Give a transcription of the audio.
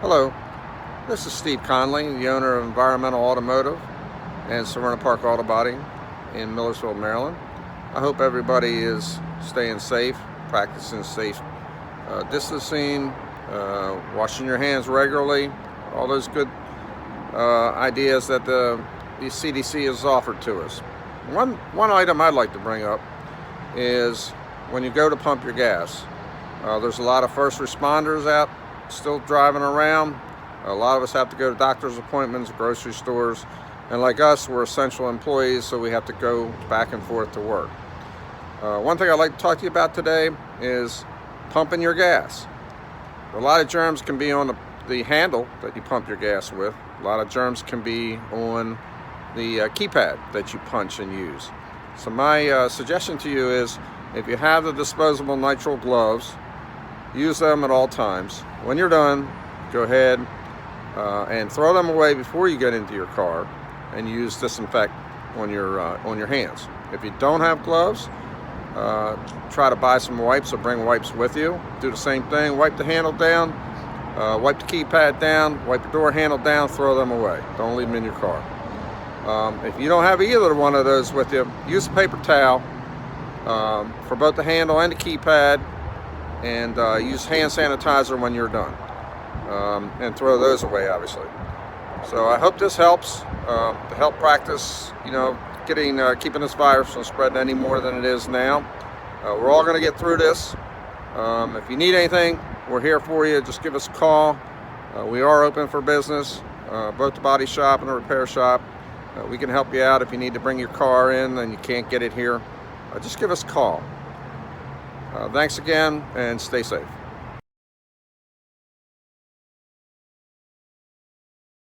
Hello, this is Steve Conley, the owner of Environmental Automotive and Severna Park Auto Body in Millersville, Maryland. I hope everybody is staying safe, practicing safe distancing, washing your hands regularly, all those good ideas that the CDC has offered to us. One item I'd like to bring up is when you go to pump your gas, there's a lot of first responders out still driving around. A lot of us have to go to doctor's appointments, grocery stores, and like us, we're essential employees, so we have to go back and forth to work. One thing I'd like to talk to you about today is pumping your gas. A lot of germs can be on the handle that you pump your gas with. A lot of germs can be on the keypad that you punch and use. So my suggestion to you is, if you have the disposable nitrile gloves, use them at all times. When you're done, go ahead and throw them away before you get into your car, and use disinfect on your hands. If you don't have gloves, try to buy some wipes or bring wipes with you. Do the same thing. Wipe the handle down, wipe the keypad down, wipe the door handle down, throw them away. Don't leave them in your car. If you don't have either one of those with you, use a paper towel for both the handle and the keypad, and use hand sanitizer when you're done, and throw those away, obviously. So I hope this helps to help practice, keeping this virus from spreading any more than it is now. We're all going to get through this. If you need anything, we're here for you. Just give us a call. We are open for business, both the body shop and the repair shop. We can help you out if you need to bring your car in and you can't get it here. Just give us a call. Thanks again, and stay safe.